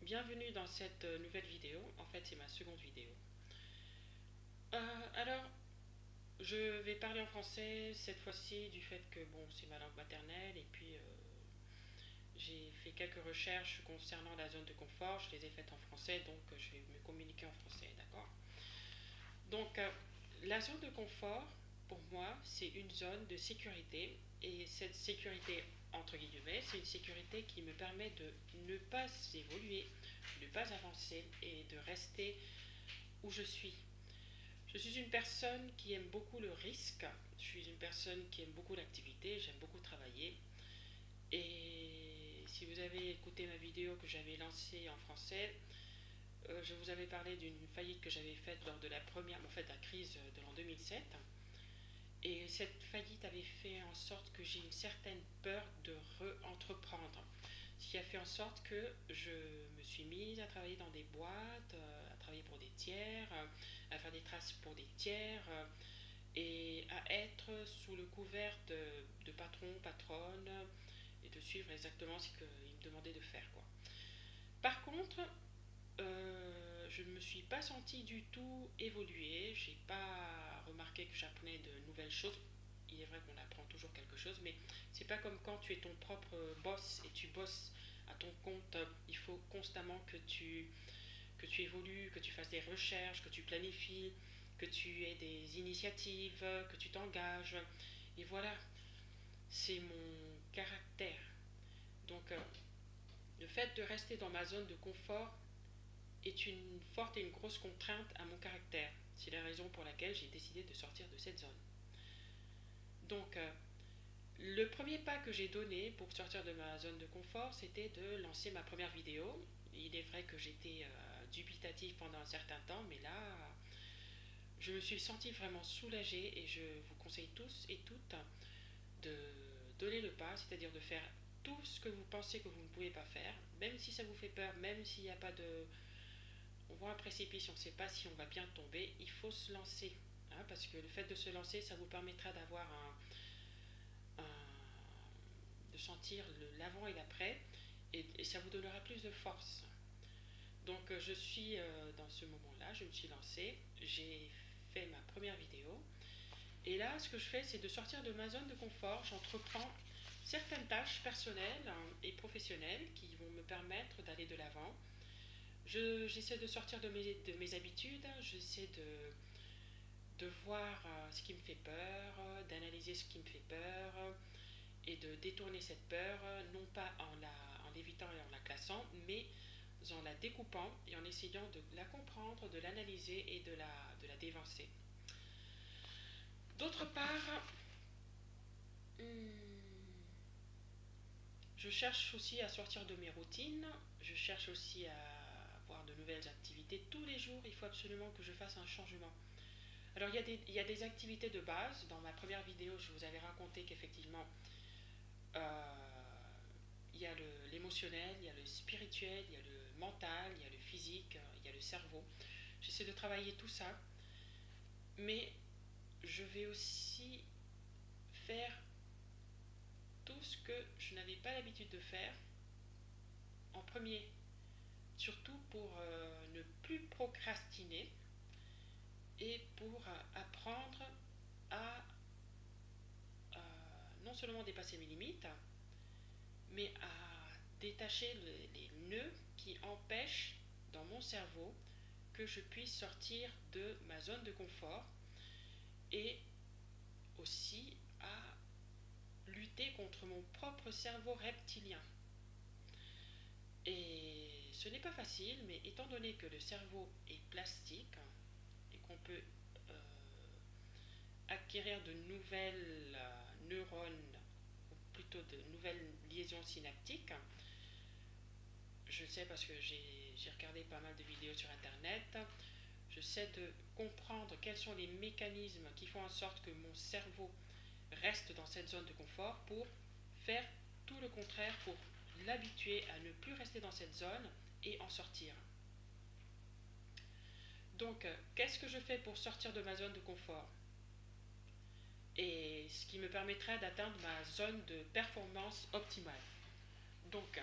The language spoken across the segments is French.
bienvenue dans cette nouvelle vidéo. En fait, c'est ma seconde vidéo. Alors, je vais parler en français cette fois-ci du fait que bon, c'est ma langue maternelle et puis j'ai fait quelques recherches concernant la zone de confort. Je les ai faites en français, donc je vais me communiquer en français, d'accord? Donc, la zone de confort, pour moi, c'est une zone de sécurité et cette sécurité entre guillemets, c'est une sécurité qui me permet de ne pas évoluer, de ne pas avancer et de rester où je suis. Je suis une personne qui aime beaucoup le risque, je suis une personne qui aime beaucoup l'activité, j'aime beaucoup travailler. Et si vous avez écouté ma vidéo que j'avais lancée en français, je vous avais parlé d'une faillite que j'avais faite lors de la la crise de l'an 2007. Et cette faillite avait fait en sorte que j'ai une certaine peur de re-entreprendre. Ce qui a fait en sorte que je me suis mise à travailler dans des boîtes, à travailler pour des tiers, à faire des traces pour des tiers, et à être sous le couvert de patrons, patronnes, et de suivre exactement ce qu'ils me demandaient de faire, quoi. Par contre, je ne me suis pas sentie du tout évoluer, j'ai pas remarqué que j'apprenais de nouvelles choses. Il est vrai qu'on apprend toujours quelque chose, mais c'est pas comme quand tu es ton propre boss et tu bosses à ton compte. Il faut constamment que tu évolues, que tu fasses des recherches, que tu planifies, que tu aies des initiatives, que tu t'engages. Et voilà, c'est mon caractère. Donc, le fait de rester dans ma zone de confort est une forte et une grosse contrainte à mon caractère. C'est la raison pour laquelle j'ai décidé de sortir de cette zone. Donc, le premier pas que j'ai donné pour sortir de ma zone de confort, c'était de lancer ma première vidéo. Il est vrai que j'étais dubitatif pendant un certain temps, mais là, je me suis sentie vraiment soulagée et je vous conseille tous et toutes de donner le pas, c'est-à-dire de faire tout ce que vous pensez que vous ne pouvez pas faire, même si ça vous fait peur, même s'il n'y a pas de... On voit un précipice, on ne sait pas si on va bien tomber, il faut se lancer. Hein, parce que le fait de se lancer, ça vous permettra d'avoir de sentir l'avant et l'après, et ça vous donnera plus de force. Donc je suis dans ce moment-là, je me suis lancée, j'ai fait ma première vidéo, et là ce que je fais, c'est de sortir de ma zone de confort. J'entreprends certaines tâches personnelles et professionnelles qui vont me permettre d'aller de l'avant. J'essaie de sortir de mes habitudes, j'essaie de voir ce qui me fait peur, d'analyser ce qui me fait peur et de détourner cette peur, non pas en l'évitant et en la classant, mais en la découpant et en essayant de la comprendre, de l'analyser et de la dévancer. D'autre part, je cherche aussi à sortir de mes routines, je cherche aussi à avoir de nouvelles activités. Tous les jours, il faut absolument que je fasse un changement. Alors il y a des activités de base. Dans ma première vidéo, je vous avais raconté qu'effectivement, euh, il y a l'émotionnel, il y a le spirituel, il y a le mental, il y a le physique, il y a le cerveau. J'essaie de travailler tout ça, mais je vais aussi faire tout ce que je n'avais pas l'habitude de faire en premier, surtout pour ne plus procrastiner et pour apprendre à non seulement dépasser mes limites, mais à détacher les nœuds qui empêchent dans mon cerveau que je puisse sortir de ma zone de confort, et aussi à lutter contre mon propre cerveau reptilien. Et ce n'est pas facile, mais étant donné que le cerveau est plastique et qu'on peut acquérir de nouvelles neurones, ou plutôt de nouvelles liaisons synaptiques, je sais parce que j'ai regardé pas mal de vidéos sur internet, je sais de comprendre quels sont les mécanismes qui font en sorte que mon cerveau reste dans cette zone de confort pour faire tout le contraire, pour l'habituer à ne plus rester dans cette zone et en sortir. Donc, qu'est-ce que je fais pour sortir de ma zone de confort? Et ce qui me permettra d'atteindre ma zone de performance optimale. Donc,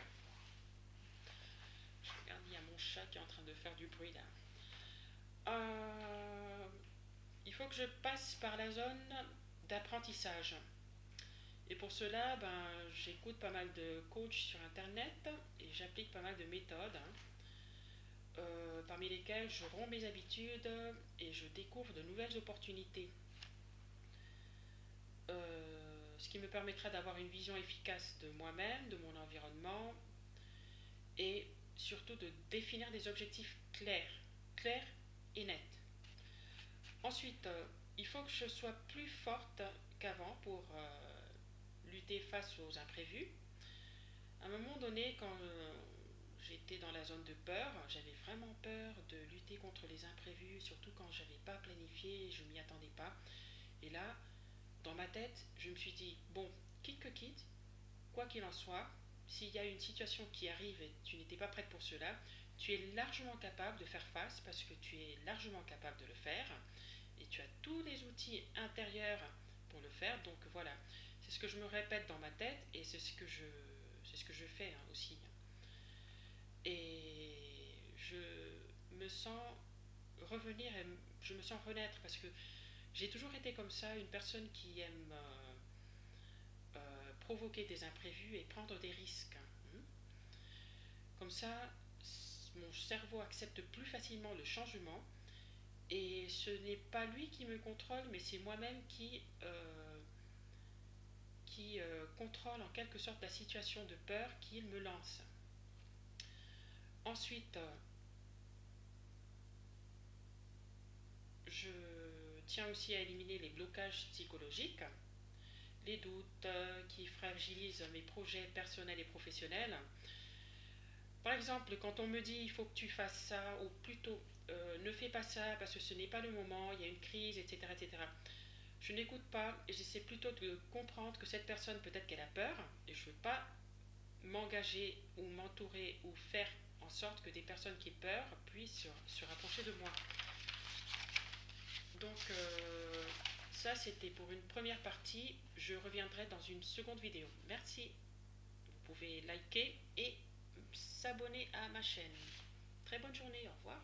je regarde, il y a chat qui est en train de faire du bruit là. Il faut que je passe par la zone d'apprentissage. Et pour cela, j'écoute pas mal de coachs sur internet et j'applique pas mal de méthodes, parmi lesquelles je romps mes habitudes et je découvre de nouvelles opportunités. Ce qui me permettra d'avoir une vision efficace de moi-même, de mon environnement et surtout de définir des objectifs clairs et nets. Ensuite, il faut que je sois plus forte qu'avant pour lutter face aux imprévus. À un moment donné, quand j'étais dans la zone de peur, j'avais vraiment peur de lutter contre les imprévus, surtout quand je n'avais pas planifié, je ne m'y attendais pas. Et là, dans ma tête, je me suis dit, bon, quitte que quitte, quoi qu'il en soit, s'il y a une situation qui arrive et tu n'étais pas prête pour cela, tu es largement capable de faire face parce que tu es largement capable de le faire et tu as tous les outils intérieurs pour le faire. Donc voilà, c'est ce que je me répète dans ma tête et c'est ce que je fais aussi. Et je me sens revenir et je me sens renaître parce que j'ai toujours été comme ça, une personne qui aime provoquer des imprévus et prendre des risques. Comme ça, mon cerveau accepte plus facilement le changement et ce n'est pas lui qui me contrôle, mais c'est moi-même qui contrôle en quelque sorte la situation de peur qu'il me lance. Ensuite, je tiens aussi à éliminer les blocages psychologiques, les doutes qui fragilisent mes projets personnels et professionnels. Par exemple, quand on me dit il faut que tu fasses ça, ou plutôt ne fais pas ça parce que ce n'est pas le moment, il y a une crise, etc. etc. Je n'écoute pas et j'essaie plutôt de comprendre que cette personne, peut-être qu'elle a peur, et je ne veux pas m'engager ou m'entourer ou faire en sorte que des personnes qui ont peur puissent se rapprocher de moi. Donc ça c'était pour une première partie, je reviendrai dans une seconde vidéo. Merci, vous pouvez liker et s'abonner à ma chaîne. Très bonne journée, au revoir.